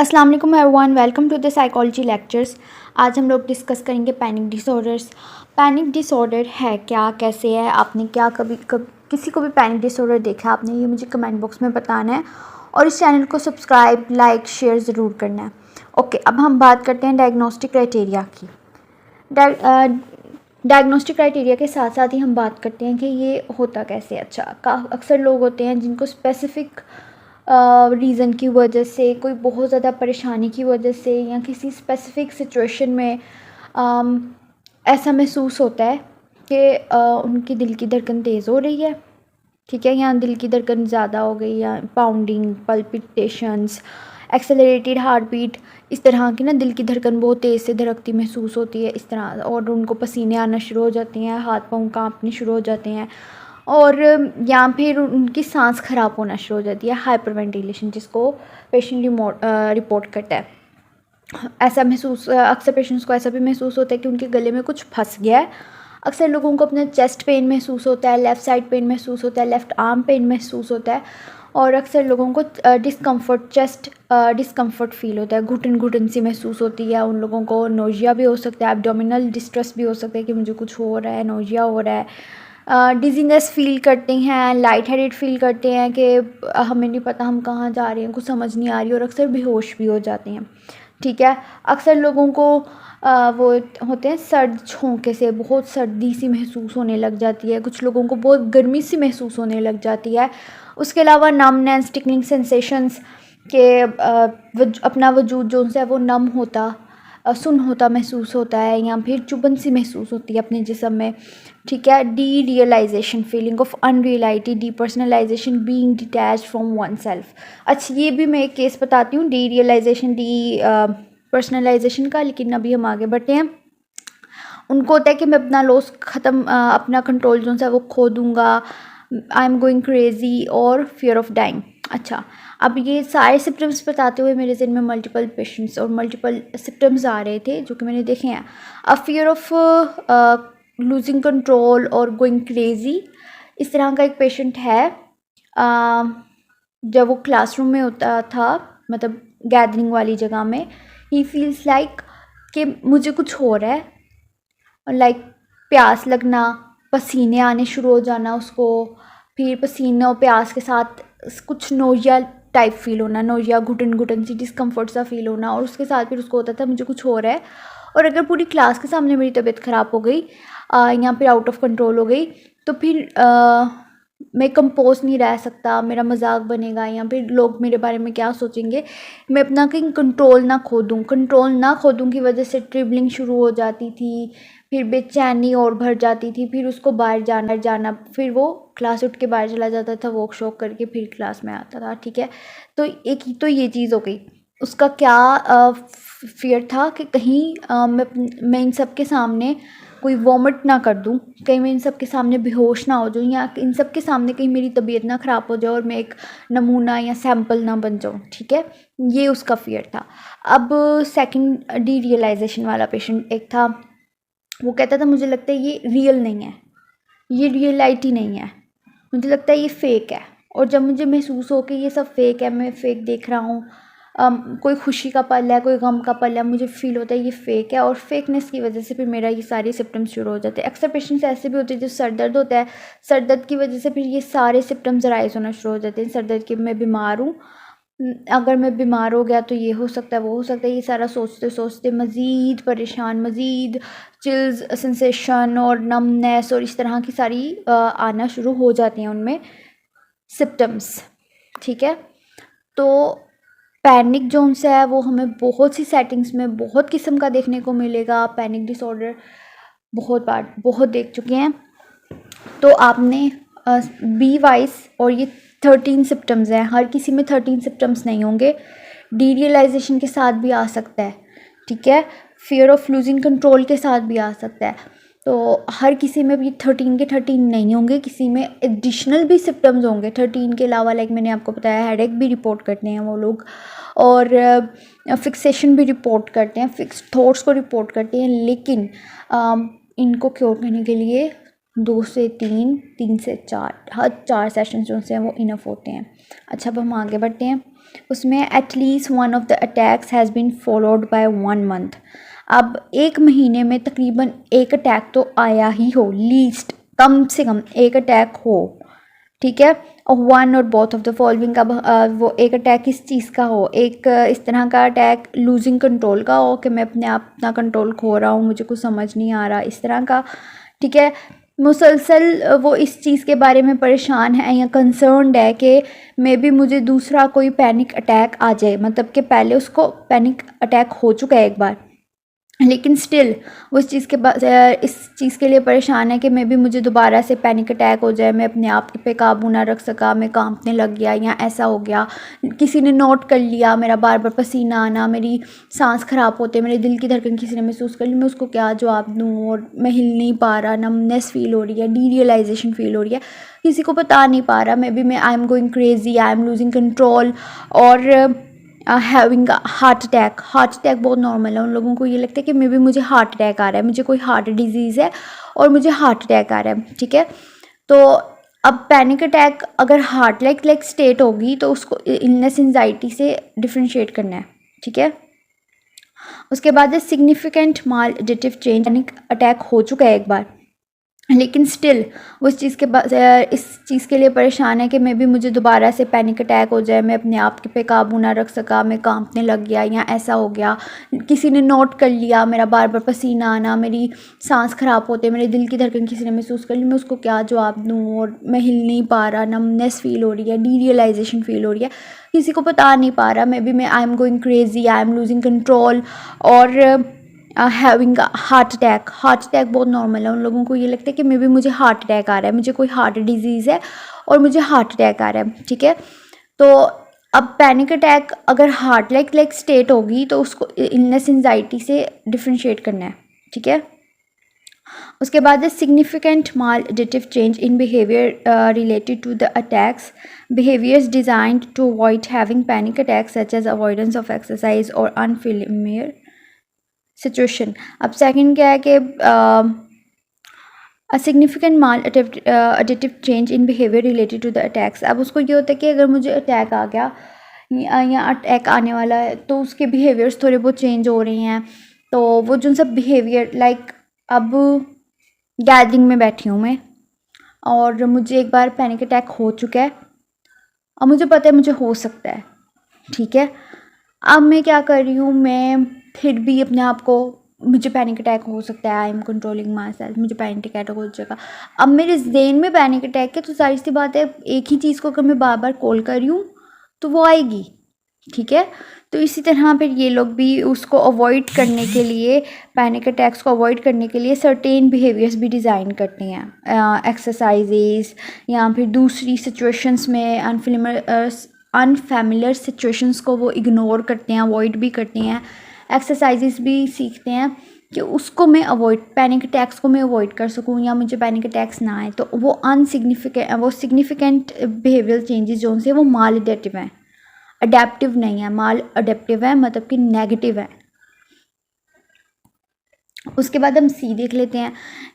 अस्सलाम वालेकुम everyone, welcome to the psychology lectures. आज हम लोग डिस्कस करेंगे पैनिक डिसऑर्डर्स। पैनिक डिसऑर्डर है क्या, कैसे है, आपने क्या कभी किसी को भी पैनिक डिसऑर्डर देखा आपने, ये मुझे कमेंट बॉक्स में बताना है और इस चैनल को सब्सक्राइब लाइक शेयर ज़रूर करना है। ओके, अब हम बात करते हैं डायग्नोस्टिक क्राइटेरिया की। डायग्नोस्टिक क्राइटेरिया के साथ साथ ही हम बात करते हैं कि ये होता कैसे। अच्छा, अक्सर लोग होते हैं जिनको स्पेसिफ़िक रीज़न की वजह से, कोई बहुत ज़्यादा परेशानी की वजह से या किसी स्पेसिफ़िक सिचुएशन में ऐसा महसूस होता है कि उनकी दिल की धड़कन तेज़ हो रही है, ठीक है, या दिल की धड़कन ज़्यादा हो गई, या पाउंडिंग, पल्पिटेशंस, एक्सेलरेटेड हार्ट बीट, इस तरह की ना दिल की धड़कन बहुत तेज़ से धड़कती महसूस होती है इस तरह, और उनको पसीने आना शुरू हो जाते हैं, हाथ पाँव कांपने शुरू हो जाते हैं, और या फिर उनकी सांस ख़राब होना शुरू हो जाती है, हाइपरवेंटिलेशन, जिसको पेशेंट रिपोर्ट करता है। ऐसा महसूस अक्सर पेशेंट्स को ऐसा भी महसूस होता है कि उनके गले में कुछ फंस गया है। अक्सर लोगों को अपना चेस्ट पेन महसूस होता है, लेफ़्ट साइड पेन महसूस होता है, लेफ़्ट आर्म पेन महसूस होता है, और अक्सर लोगों को चेस्ट डिस्कम्फर्ट फील होता है, घुटन घुटन सी महसूस होती है। उन लोगों को नोजिया भी हो सकता है, एब्डोमिनल डिस्ट्रेस भी हो सकता है कि मुझे कुछ हो रहा है, नोजिया हो रहा है, डिजीनेस फील करते हैं, लाइट हेडेड फील करते हैं कि हमें नहीं पता हम कहाँ जा रहे हैं, कुछ समझ नहीं आ रही, और अक्सर बेहोश भी हो जाते हैं, ठीक है। अक्सर लोगों को वो होते हैं सर्द झोंके से बहुत सर्दी सी महसूस होने लग जाती है, कुछ लोगों को बहुत गर्मी सी महसूस होने लग जाती है। उसके अलावा नमनेस, टिकलिंग सेंसेशंस के अपना वजूद जो है वो नम होता, सुन्न होता महसूस होता है, या फिर चुभन सी महसूस होती है अपने जिस्म में, ठीक है। Derealization, feeling of unreality, depersonalization, being detached from oneself. अच्छा, ये भी मैं एक केस बताती हूँ, डी रियलाइजेशन, डी पर्सनलाइजेशन का, लेकिन अभी हम आगे बढ़ते हैं। उनको होता है कि मैं अपना लॉस ख़त्म, अपना कंट्रोल जो है वो खो दूँगा, आई एम गोइंग क्रेज़ी, और फियर ऑफ डाइंग। अच्छा, अब ये सारे सिम्टम्स बताते हुए मेरे ज़हन में मल्टीपल पेशेंट्स और मल्टीपल सिम्टम्स आ रहे थे जो कि मैंने देखे हैं। A fear of losing control और गोइंग क्रेज़ी, इस तरह का एक पेशेंट है। जब वो क्लासरूम में होता था, मतलब गैदरिंग वाली जगह में, ही फील्स लाइक कि मुझे कुछ हो रहा है, लाइक प्यास लगना, पसीने आने शुरू हो जाना उसको, फिर पसीने और प्यास के साथ कुछ नोजिया टाइप फील होना, नोजिया, घुटन घुटन सी डिस्कम्फर्ट सा फील होना, और उसके साथ फिर उसको होता था मुझे कुछ हो रहा है। और अगर पूरी क्लास के सामने मेरी तबीयत ख़राब हो गई या फिर आउट ऑफ कंट्रोल हो गई, तो फिर मैं कंपोज नहीं रह सकता, मेरा मजाक बनेगा, या फिर लोग मेरे बारे में क्या सोचेंगे, मैं अपना कहीं कंट्रोल ना खो दूँ की वजह से ट्रिबलिंग शुरू हो जाती थी, फिर बेचैनी और भर जाती थी, फिर उसको बाहर जाना, फिर वो क्लास उठ के बाहर चला जाता था, वॉक शॉक करके फिर क्लास में आता था, ठीक है। तो एक तो ये चीज़ हो गई। उसका क्या फियर था कि कहीं मैं इन सब के सामने कोई वॉमिट ना कर दूं, कहीं मैं इन सब के सामने बेहोश ना हो जाऊं, या इन सब के सामने कहीं मेरी तबीयत ना ख़राब हो जाए और मैं एक नमूना या सैंपल ना बन जाऊं, ठीक है। ये उसका फियर था। अब सेकंड डी रियलाइजेशन वाला पेशेंट एक था, वो कहता था मुझे लगता है ये रियल नहीं है, ये रियलिटी नहीं है, मुझे लगता है ये फ़ेक है। और जब मुझे महसूस हो कि ये सब फेक है, मैं फ़ेक देख रहा हूँ, कोई खुशी का पल है, कोई गम का पल है, मुझे फ़ील होता है ये फ़ेक है, और फेकनेस की वजह से फिर मेरा ये सारे सिम्टम्स शुरू हो जाते हैं। अक्सर पेशेंट्स ऐसे भी होते हैं जो सर दर्द होता है, सर दर्द की वजह से फिर ये सारे सिम्टम्स राइज होना शुरू हो जाते हैं। सर दर्द की, मैं बीमार हूँ, अगर मैं बीमार हो गया तो ये हो सकता है, वो हो सकता है, ये सारा सोचते सोचते मज़ीद परेशान, मज़ीद चिल्स सेंसेशन और नमनेस और इस तरह की सारी आना शुरू हो जाती हैं उनमें सिम्टम्स, ठीक है। तो पैनिक जोन्स है वो हमें बहुत सी सेटिंग्स में बहुत किस्म का देखने को मिलेगा। पैनिक डिसऑर्डर बहुत देख चुके हैं। तो आपने बी वाइज, और ये 13 सिम्टम्स हैं, हर किसी में 13 सिम्टम्स नहीं होंगे, डी रियलाइजेशन के साथ भी आ सकता है, ठीक है, फियर ऑफ लूजिंग कंट्रोल के साथ भी आ सकता है। तो हर किसी में भी 13 के 13 नहीं होंगे, किसी में एडिशनल भी सिम्टम्स होंगे 13 के अलावा, लाइक मैंने आपको बताया हेडेक भी रिपोर्ट करते हैं वो लोग, और फिक्सेशन भी रिपोर्ट करते हैं, फिक्स थॉट्स को रिपोर्ट करते हैं, लेकिन इनको क्योर करने के लिए 2 से 3 से 4 हर 4 सेशंस जो हैं वो इनफ होते हैं। अच्छा, अब हम आगे बढ़ते हैं। उसमें at least one of the attacks has been followed by 1 month. अब 1 महीने में तकरीबन एक अटैक तो आया ही हो, लीस्ट कम से कम एक अटैक हो, ठीक है। और वन और बोथ ऑफ द फॉलोइंग का वो एक अटैक किस चीज़ का हो, एक इस तरह का अटैक लूजिंग कंट्रोल का हो कि मैं अपने आप अपना कंट्रोल खो रहा हूँ, मुझे कुछ समझ नहीं आ रहा, इस तरह का, ठीक है। मुसलसल वो इस चीज़ के बारे में परेशान है या कंसर्न्ड है कि मे बी मुझे दूसरा कोई पैनिक अटैक आ जाए, मतलब कि पहले उसको पैनिक अटैक हो चुका है एक बार, लेकिन स्टिल वो इस चीज़ के लिए परेशान है कि मे बी मुझे दोबारा से पैनिक अटैक हो जाए, मैं अपने आप पे काबू ना रख सका, मैं कांपने लग गया या ऐसा हो गया, किसी ने नोट कर लिया मेरा बार बार पसीना आना, मेरी सांस ख़राब होते, मेरे दिल की धड़कन किसी ने महसूस कर ली, मैं उसको क्या जवाब दूँ, और मैं हिल नहीं पा रहा, नमनेस फील हो रही है, डीरियलाइजेशन फील हो रही है, किसी को बता नहीं पा रहा, मे बी मैं I am going crazy, I am losing control, और हैविंग हार्ट अटैक बहुत नॉर्मल है। उन लोगों को ये लगता है कि मे बी मुझे हार्ट अटैक आ रहा है, मुझे कोई हार्ट डिजीज़ है और मुझे हार्ट अटैक आ रहा है, ठीक है। तो अब पैनिक अटैक अगर हार्ट लाइक स्टेट होगी तो उसको इलनेस एंजाइटी से डिफ्रेंशिएट करना है, ठीक है। उसके बाद significant maladaptive change, panic attack हो चुका है एक बार, लेकिन स्टिल वो इस चीज़ के लिए परेशान है कि मे बी मुझे दोबारा से पैनिक अटैक हो जाए, मैं अपने आप पे काबू ना रख सका, मैं कांपने लग गया या ऐसा हो गया, किसी ने नोट कर लिया मेरा बार बार पसीना आना, मेरी सांस ख़राब होते, मेरे दिल की धड़कन किसी ने महसूस कर ली, मैं उसको क्या जवाब दूँ, और मैं हिल नहीं पा रहा, नमनेस फील हो रही है, डीरियलाइजेशन फील हो रही है, किसी को बता नहीं पा रहा, मे बी मैं I am going crazy, I am losing control, और हैविंग हार्ट अटैक बहुत नॉर्मल है। उन लोगों को ये लगता है कि मे बी मुझे हार्ट अटैक आ रहा है, मुझे कोई हार्ट डिजीज़ है और मुझे हार्ट अटैक आ रहा है, ठीक है। तो अब पैनिक अटैक अगर हार्ट लाइक स्टेट होगी तो उसको इलनेस एंजाइटी से डिफ्रेंशिएट करना है, ठीक है। उसके बाद significant maladaptive change in behaviour related to the attacks, behaviors designed to avoid having panic attacks such as avoidance of exercise or unfamiliar situation. अब सेकंड क्या है कि significant maladaptive change in behaviour related to the attacks. अब उसको ये होता है कि अगर मुझे अटैक आ गया या अटैक आने वाला है तो उसके बिहेवियर्स थोड़े बहुत चेंज हो रहे हैं, तो वो जो सब बिहेवियर लाइक, अब गैदरिंग में बैठी हूँ मैं और मुझे एक बार पैनिक अटैक हो चुका है और मुझे पता है मुझे हो सकता है, ठीक है। अब मैं क्या कर रही हूँ, मैं फिर भी अपने आप को, मुझे पैनिक अटैक हो सकता है, I am controlling my self, मुझे पैनिक अटैक हो जाएगा। अब मेरे ज़हन में पैनिक अटैक है तो सारी सी बात है, एक ही चीज़ को अगर मैं बार बार कॉल कर रही हूँ तो वो आएगी, ठीक है। तो इसी तरह फिर ये लोग भी उसको अवॉइड करने के लिए, पैनिक अटैक्स को अवॉइड करने के लिए सर्टेन बिहेवियर्स भी डिज़ाइन करते हैं, एक्सरसाइजेस या फिर दूसरी सिचुएशंस में अनफेमिलियर सिचुएशंस को वो इग्नोर करते हैं, अवॉइड भी करते हैं, एक्सरसाइजेस भी सीखते हैं कि उसको मैं अवॉइड, पैनिक अटैक्स को मैं अवॉइड कर सकूं या मुझे पैनिक अटैक्स ना आए। तो वो सिग्निफिकेंट बिहेवियरल चेंजेस जो उनसे वो माल अडेप्टिव हैं, अडेप्टिव नहीं है, माल अडेप्टिव है मतलब कि नेगेटिव है। उसके बाद हम सी देख लेते हैं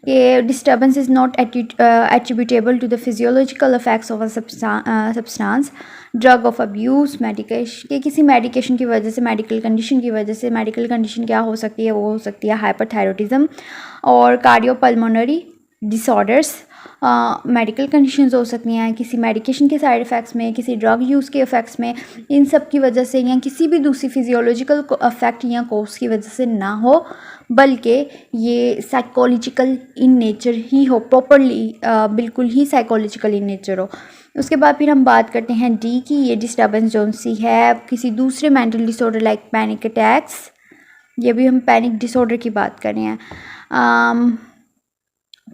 कि disturbance is not attributable to the physiological effects of a substance, drug of abuse, medication के किसी मेडिकेशन की वजह से, मेडिकल कंडीशन की वजह से। मेडिकल कंडीशन क्या हो सकती है, वो हो सकती है हाइपरथायरॉयडिज्म और कार्डियोपल्मोनरी डिसऑर्डर्स। मेडिकल कंडीशंस हो सकती हैं किसी मेडिकेशन के साइड इफ़ेक्ट्स में, किसी ड्रग यूज़ के इफ़ेक्ट्स में, इन सब की वजह से या किसी भी दूसरी फिजियोलॉजिकल इफ़ेक्ट या कोर्स की वजह से ना हो, बल्कि ये साइकोलॉजिकल इन नेचर ही हो, प्रॉपरली बिल्कुल ही साइकोलॉजिकल इन नेचर हो। उसके बाद फिर हम बात करते हैं डी की, ये डिस्टर्बेंस जो सी है किसी दूसरे mental disorder like panic attacks, ये भी हम पैनिक डिसऑर्डर की बात कर रहे हैं।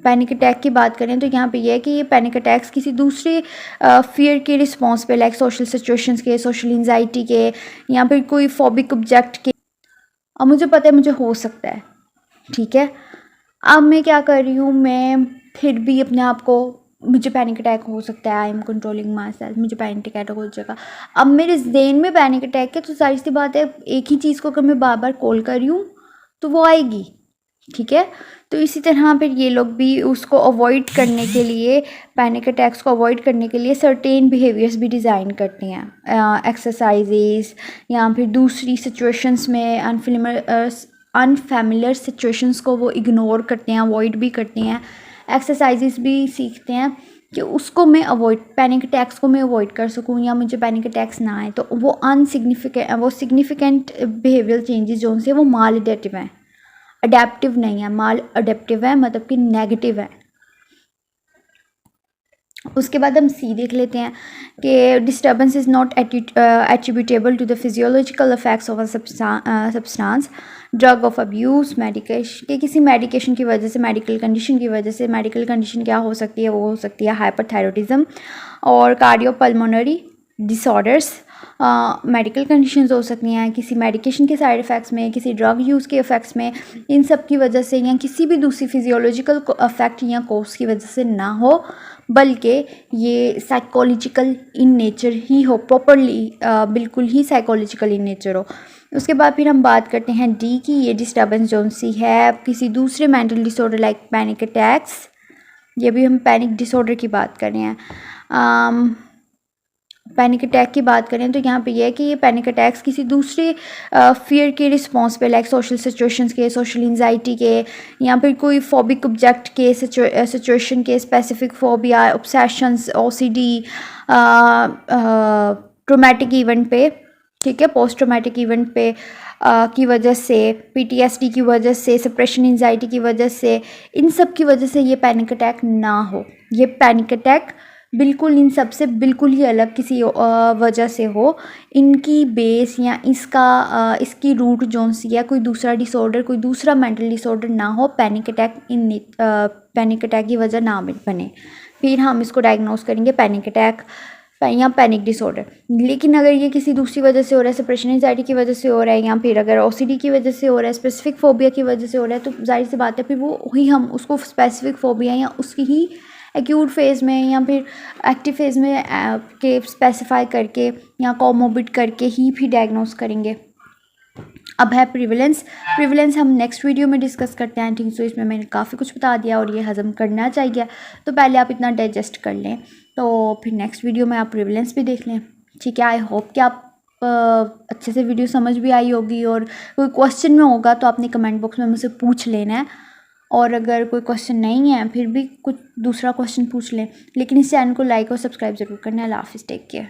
पैनिक अटैक की बात करें तो यहाँ पे ये है कि ये पैनिक अटैक्स किसी दूसरे फियर के रिस्पॉन्स पे, लाइक सोशल सिचुएशंस के, सोशल एंजाइटी के, या फिर कोई फोबिक ऑब्जेक्ट के, और मुझे पता है मुझे हो सकता है, ठीक है। अब मैं क्या कर रही हूँ, मैं फिर भी अपने आप को, मुझे पैनिक अटैक हो सकता है, I am controlling my self, मुझे पैनिक अटैक हो जाएगा। अब मेरे ज़हन में पैनिक अटैक है तो सारी सी बात है, एक ही चीज़ को अगर मैं बार बार कॉल कर रही हूँ तो वो आएगी, ठीक है। तो इसी तरह फिर ये लोग भी उसको अवॉइड करने के लिए, पैनिक अटैक्स को अवॉइड करने के लिए सर्टेन बिहेवियर्स भी डिज़ाइन करते हैं, एक्सरसाइजेस या फिर दूसरी सिचुएशंस में अनफेमिलियर सिचुएशंस को वो इग्नोर करते हैं, अवॉइड भी करते हैं। एक्सरसाइजेस भी सीखते हैं कि उसको मैं अवॉइड, पैनिक अटैक्स को मैं अवॉइड कर सकूं या मुझे पैनिक अटैक्स ना आए। तो वो सिग्निफिकेंट बिहेवियरल चेंजेस जो उनसे वो माल एडेप्टिव हैं, अडेप्टिव नहीं है, माल अडेप्टिव है, मतलब कि नेगेटिव है। उसके बाद हम सी देख लेते हैं कि disturbance is not attributable to the physiological effects of a substance, drug of abuse, medication, कि किसी मेडिकेशन की वजह से, मेडिकल कंडीशन की वजह से। मेडिकल कंडीशन क्या हो सकती है? वो हो सकती है हाइपरथायरॉयडिज्म और कार्डियोपल्मोनरी डिसऑर्डर्स। मेडिकल कंडीशंस हो सकती हैं किसी मेडिकेशन के साइड इफ़ेक्ट्स में, किसी ड्रग यूज़ के इफ़ेक्ट्स में, इन सब की वजह से, या किसी भी दूसरी फिजियोलॉजिकल इफेक्ट या कोर्स की वजह से ना हो, बल्कि ये साइकोलॉजिकल इन नेचर ही हो, प्रॉपरली बिल्कुल ही साइकोलॉजिकल इन नेचर हो। उसके बाद फिर हम बात करते हैं डी की, ये डिस्टर्बेंस जो सी है किसी दूसरे mental disorder like panic attacks, ये भी हम पैनिक डिसऑर्डर की बात कर रहे हैं। पैनिक अटैक की बात करें तो यहाँ पे ये है कि ये पैनिक अटैक्स किसी दूसरे फियर के रिस्पॉन्स पे, लाइक सोशल सिचुएशंस के, सोशल एंजाइटी के, या फिर कोई फोबिक ऑब्जेक्ट के सिचुएशन के, specific phobia, obsessions, OCD, traumatic event पे, ठीक है, पोस्ट ट्रोमेटिक इवेंट पे की वजह से, पीटीएसडी की वजह से, सप्रेशन एंजाइटी की वजह से, इन सब की वजह से ये पैनिक अटैक ना हो। ये पैनिक अटैक बिल्कुल इन सब से बिल्कुल ही अलग किसी वजह से हो, इनकी बेस या इसकी रूट जोन सी है कोई दूसरा डिसऑर्डर, कोई दूसरा मेंटल डिसऑर्डर ना हो, पैनिक अटैक की वजह ना बने, फिर हम इसको डायग्नोस करेंगे पैनिक अटैक या पैनिक डिसऑर्डर। लेकिन अगर ये किसी दूसरी वजह से हो रहा है, सप्रेशन एंजाइटी की वजह से हो रहा है, या फिर अगर ओसीडी की वजह से हो रहा है, स्पेसिफिक फोबिया की वजह से हो रहा है, तो जाहिर सी बात है फिर वो ही हम उसको स्पेसिफिक फोबिया या उसकी ही एक्यूट फेज़ में या फिर एक्टिव फेज़ में के स्पेसिफाई करके या कोमोबिड करके ही फिर डायग्नोस करेंगे। अब है प्रिविलेंस हम नेक्स्ट वीडियो में डिस्कस करते हैं। ठीक, सो इसमें मैंने काफ़ी कुछ बता दिया और ये हज़म करना चाहिए, तो पहले आप इतना डाइजेस्ट कर लें, तो फिर नेक्स्ट वीडियो में आप प्रिविलेंस भी देख लें। ठीक है, आई होप कि आप अच्छे से वीडियो समझ भी आई होगी, और कोई क्वेश्चन में होगा तो आपने कमेंट बॉक्स में मुझसे पूछ लेना है, और अगर कोई क्वेश्चन नहीं है फिर भी कुछ दूसरा क्वेश्चन पूछ लें, लेकिन इस चैनल को लाइक और सब्सक्राइब ज़रूर करना है। अल्लाह हाफ़िज़, टेक केयर।